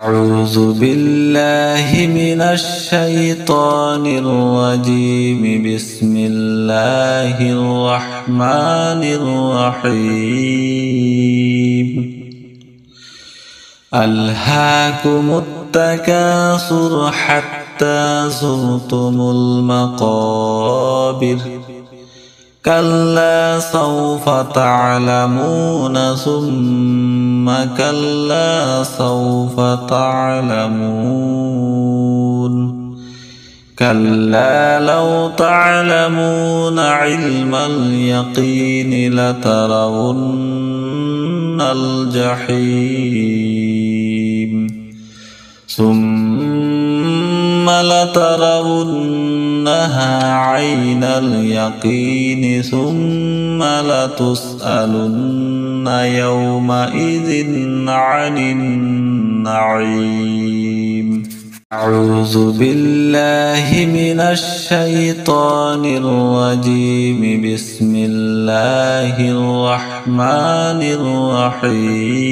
أعوذ بالله من الشيطان الرجيم. بسم الله الرحمن الرحيم. ألهاكم التكاثر حتى زرتم المقابر. كلا سوف تعلمون ثم كلا سوف تعلمون. كلا لو تعلمون علم اليقين لترون الجحيم ثم لترونها عين اليقين ثم لتسألن يومئذ عن النعيم. أعوذ بالله من الشيطان الرجيم. بسم الله الرحمن الرحيم.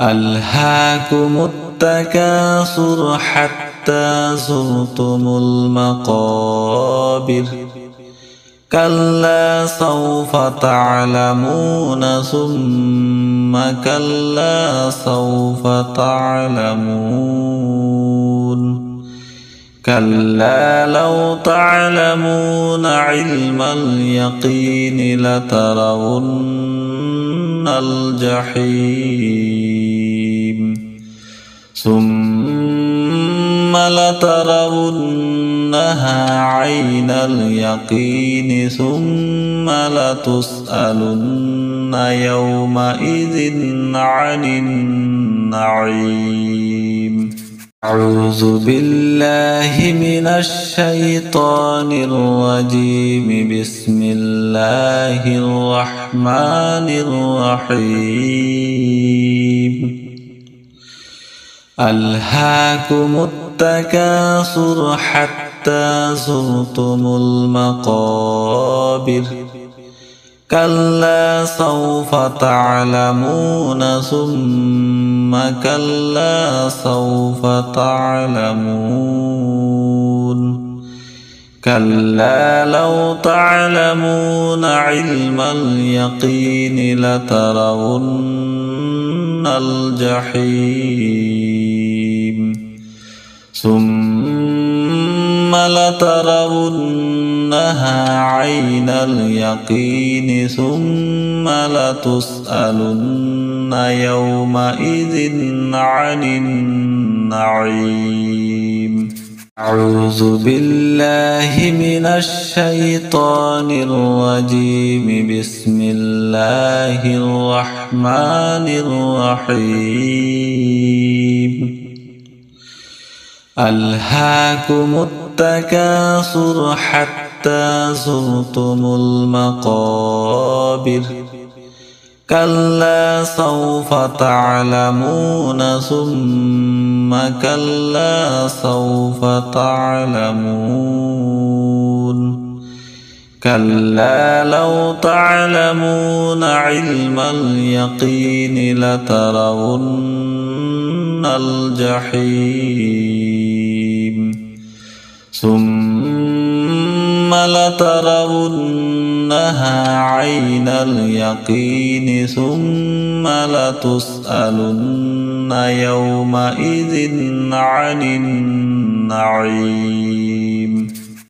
ألهاكم التكاثر حتى زرتم المقابر. كلا سوف تعلمون ثم كلا سوف تعلمون. كلا لو تعلمون علم اليقين لترون الجحيم ثم لترونها عين اليقين ثم لتسألن يومئذ عن النعيم. أعوذ بالله من الشيطان الرجيم. بسم الله الرحمن الرحيم. ألهاكم التكاثر حتى زرتم المقابر. كلا سوف تعلمون ثم كلا سوف تعلمون. كلا لو تعلمون علم اليقين لترون الجحيم ثم لترونها عين اليقين ثم لتسألن يومئذ عن النعيم. أعوذ بالله من الشيطان الرجيم. بسم الله الرحمن الرحيم. ألهاكم التكاثر حتى زرتم المقابر. كلا سوف تعلمون ثم كلا سوف تعلمون. كلا لو تعلمون علم اليقين لترون الجحيم ثم لترونها عين اليقين ثم لتسألن يومئذ عن النعيم.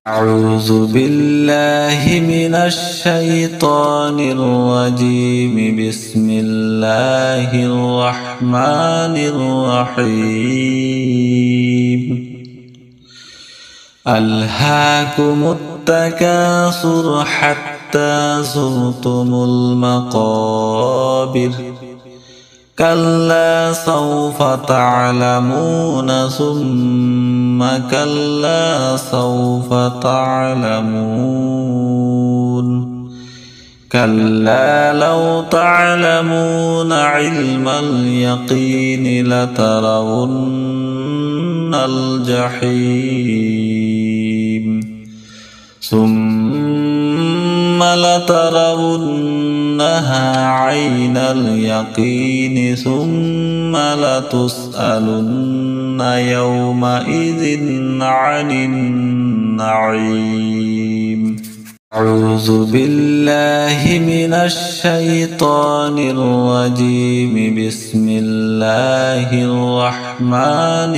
أعوذ بالله من الشيطان الرجيم. بسم الله الرحمن الرحيم. ألهاكم التكاثر حتى زرتم المقابر. كلا سوف تعلمون ثم كلا سوف تعلمون. كلا لو تعلمون علم اليقين لترون الجحيم ثم لترونها عين اليقين ثم لتسألن يومئذ عن النعيم. أعوذ بالله من الشيطان الرجيم. بسم الله الرحمن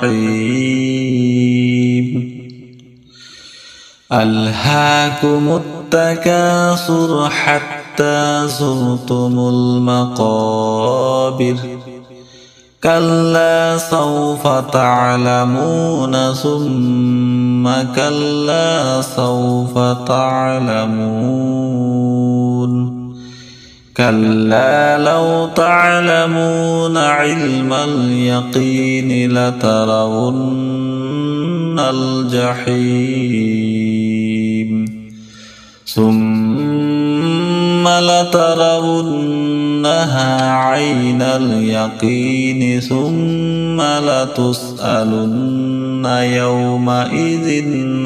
الرحيم. ألهاكم التكاثر حتى زرتم المقابر. كلا سوف تعلمون ثم كلا سوف تعلمون. كلا لو تعلمون علم اليقين لترون الجحيم ثم لترونها عين اليقين ثم لتسألن يومئذ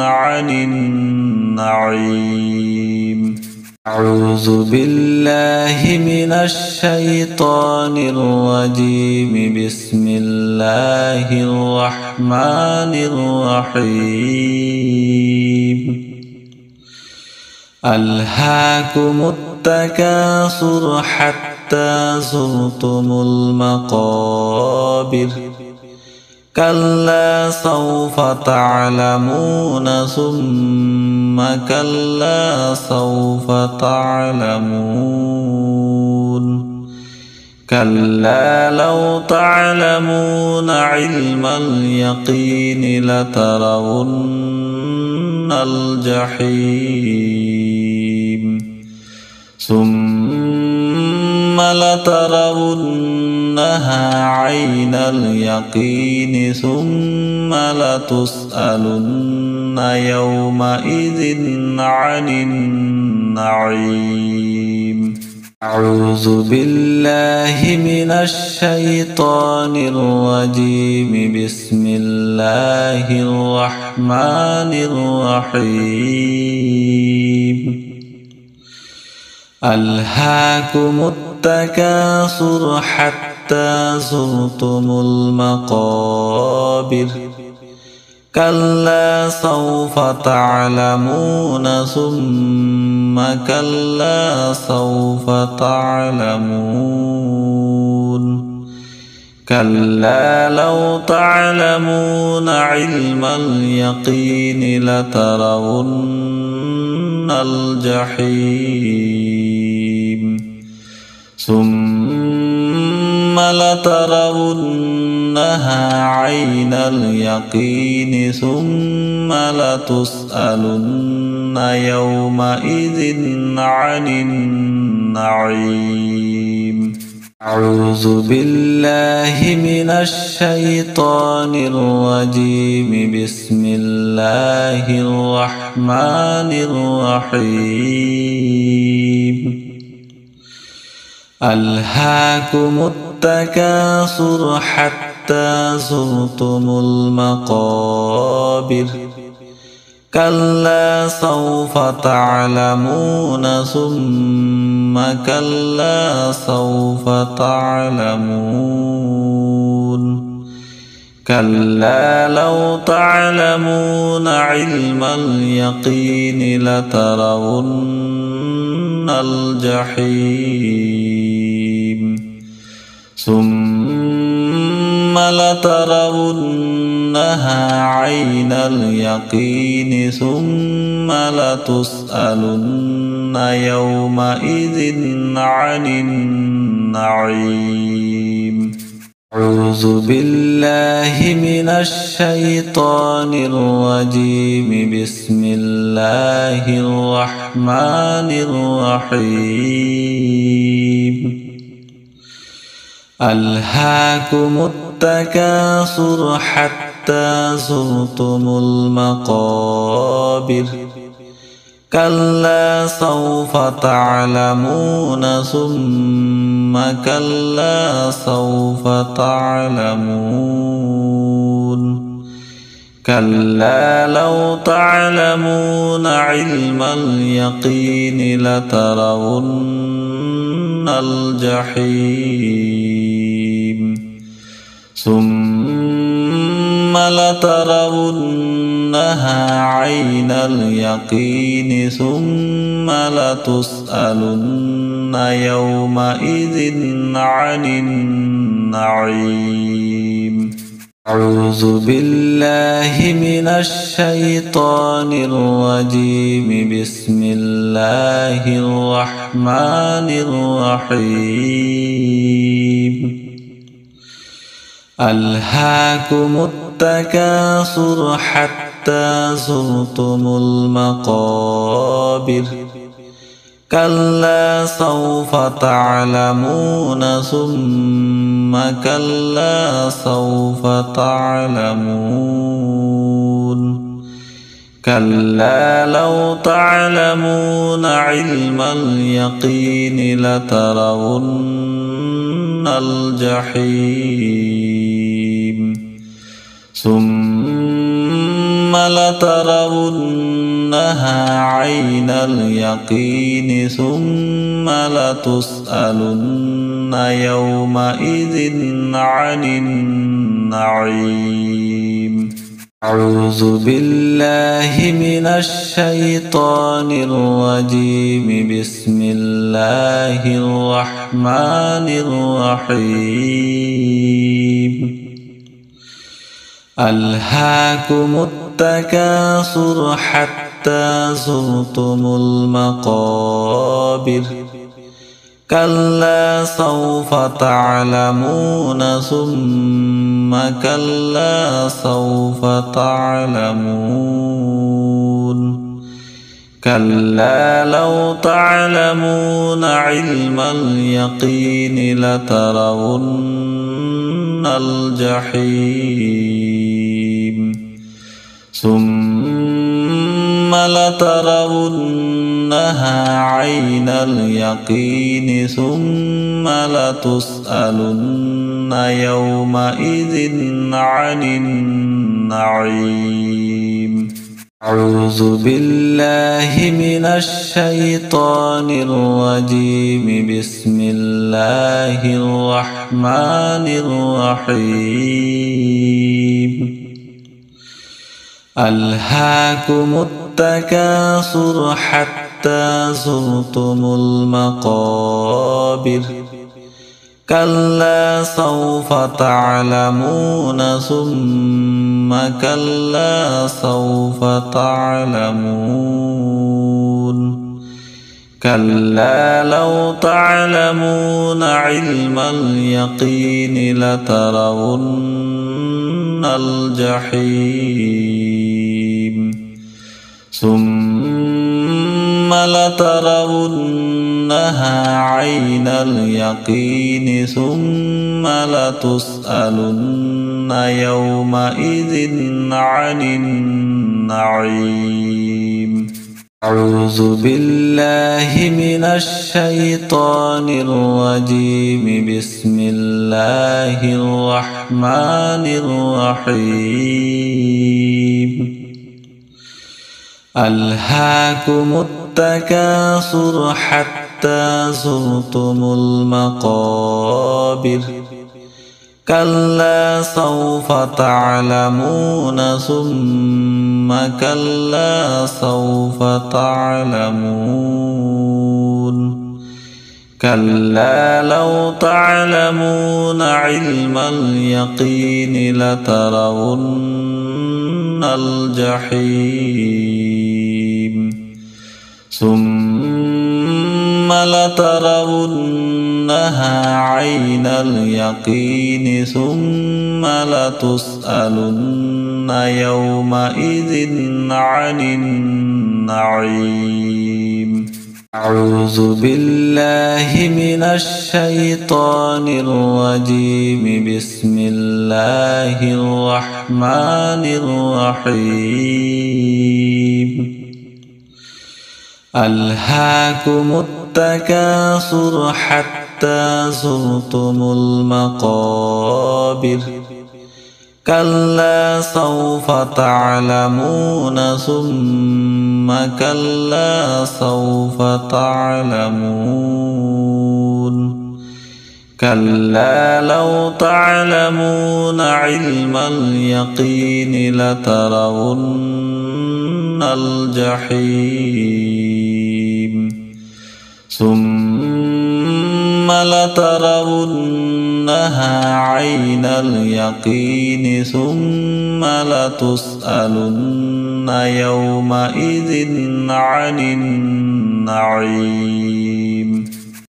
عن النعيم. أعوذ بالله من الشيطان الرجيم. بسم الله الرحمن الرحيم. ألهاكم التكاثر حتى زرتم المقابر. كلا سوف تعلمون ثم كلا سوف تعلمون. كلا لو تعلمون علم اليقين لترون الجحيم ثم لترونها عين اليقين ثم لتسألن يومئذ عن النعيم. أعوذ بالله من الشيطان الرجيم. بسم الله الرحمن الرحيم. ألهاكم التكاثر حتى زرتم المقابر. كلا سوف تعلمون ثم كلا سوف تعلمون. كلا لو تعلمون علم اليقين لترون الجحيم ثم لترونها عين اليقين ثم لتسألن يومئذ عن النعيم. أعوذ بالله من الشيطان الرجيم. بسم الله الرحمن الرحيم. ألهاكم التكاثر حتى زرتم المقابر. كلا سوف تعلمون ثم كلا سوف تعلمون. كلا لو تعلمون علم اليقين لترون الجحيم ثم لترونها عين اليقين ثم لتسألن يومئذ عن النعيم. أعوذ بالله من الشيطان الرجيم. بسم الله الرحمن الرحيم. ألهاكم التكاثر حتى زرتم المقابر. كلا سوف تعلمون ثم كلا سوف تعلمون. كلا لو تعلمون علم اليقين لترون الجحيم ثم لترونها عين اليقين ثم لتسألن يومئذ عن النعيم. أعوذ بالله من الشيطان الرجيم. بسم الله الرحمن الرحيم. ألهاكم التكاثر حتى زرتم المقابر كلا سوف تعلمون ثم كلا سوف تعلمون كلا لو تعلمون علم اليقين لترون الجحيم ثم لترونها عين اليقين ثم لتسألن يومئذ عن النعيم. أعوذ بالله من الشيطان الرجيم. بسم الله الرحمن الرحيم. ألهاكم التكاثر حتى زرتم المقابر كلا سوف تعلمون ثم كلا سوف تعلمون كلا لو تعلمون علم اليقين لترون الجحيم ثم لترونها عين اليقين ثم لتسألن يومئذ عن النعيم. أعوذ بالله من الشيطان الرجيم. بسم الله الرحمن الرحيم. ألهاكم التكاثر حتى زرتم المقابر كلا سوف تعلمون ثم كلا سوف تعلمون كلا لو تعلمون علم اليقين لترون الجحيم ثم لترونها عين اليقين ثم لتسألن يومئذ عن النعيم. أعوذ بالله من الشيطان الرجيم. بسم الله الرحمن الرحيم. ألهاكم التكاثر حتى زرتم المقابر كلا سوف تعلمون ثم كلا سوف تعلمون كلا لو تعلمون علم اليقين لترون الجحيم ثم لترونها عين اليقين ثم لتسألن يومئذ عن النعيم. أعوذ بالله من الشيطان الرجيم. بسم الله الرحمن الرحيم. ألهاكم التكاثر حتى زرتم المقابر كلا سوف تعلمون ثم كلا سوف تعلمون كلا لو تعلمون علم اليقين لترون الجحيم ثم لترونها عين اليقين ثم لتسألن يومئذ عن النعيم.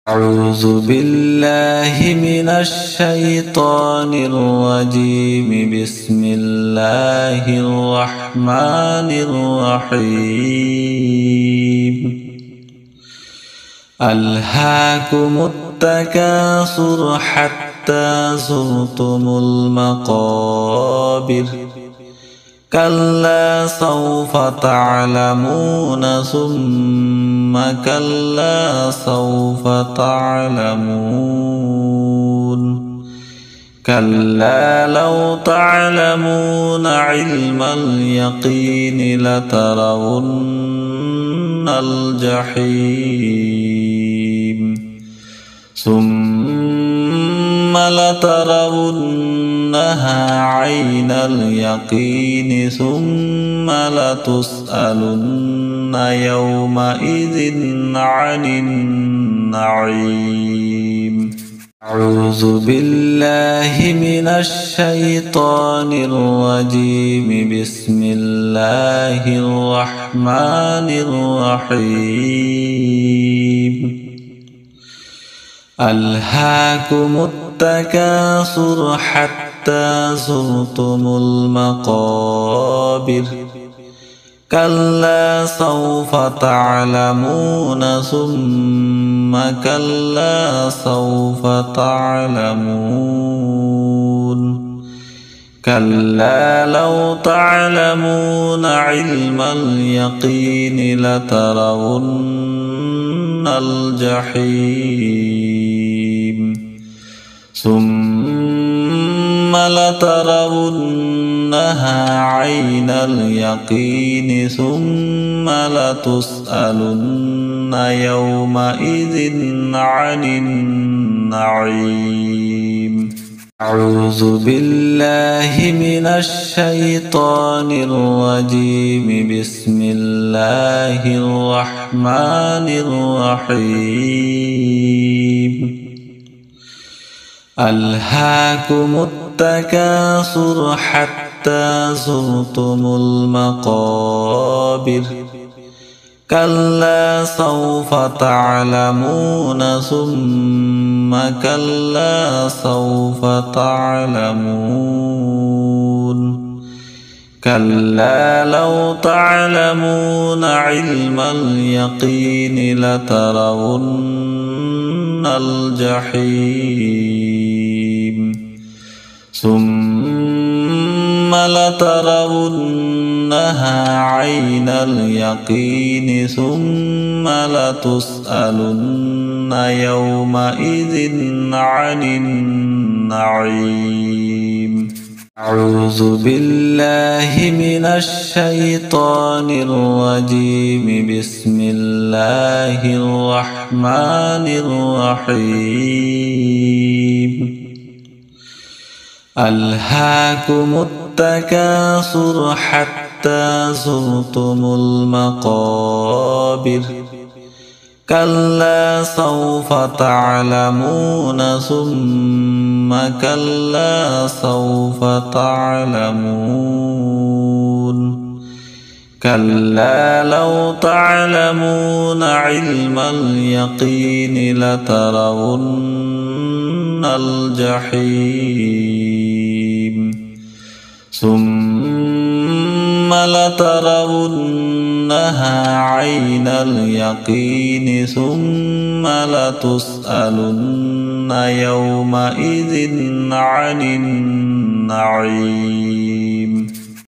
أعوذ بالله من الشيطان الرجيم. بسم الله الرحمن الرحيم. ألهاكم التكاثر حتى زرتم المقابر كلا سوف تعلمون ثم كلا سوف تعلمون كلا لو تعلمون علم اليقين لترون الجحيم ثم لترونها عين اليقين ثم لتسألن يومئذ عن النعيم. أعوذ بالله من الشيطان الرجيم. بسم الله الرحمن الرحيم. ألهاكم التكاثر حتى زرتم المقابر كلا سوف تعلمون ثم كلا سوف تعلمون كلا لو تعلمون علم اليقين لترون الجحيم ثم لترونها عين اليقين ثم لتسألن يومئذ عن النعيم. أعوذ بالله من الشيطان الرجيم. بسم الله الرحمن الرحيم. ألهاكم التكاثر حتى زرتم المقابر كلا سوف تعلمون ثم كلا سوف تعلمون كلا لو تعلمون علم اليقين لترون الجحيم ثم لترونها عين اليقين ثم لتسألن يومئذ عن النعيم. أعوذ بالله من الشيطان الرجيم. بسم الله الرحمن الرحيم. ألهاكم التكاثر حتى زرتم المقابر كلا سوف تعلمون ثم كلا سوف تعلمون كلا لو تعلمون علم اليقين لترون الجحيم ثم لترونها عين اليقين ثم لتسألن يومئذ عن النعيم. أعوذ بالله من الشيطان الرجيم. بسم الله الرحمن الرحيم. ألهاكم التكاثر حتى زرتم المقابر كلا سوف تعلمون ثم كلا سوف تعلمون كلا لو تعلمون علم اليقين لترون الجحيم ثم لترونها عين اليقين ثم لتسألن يومئذ عن النعيم.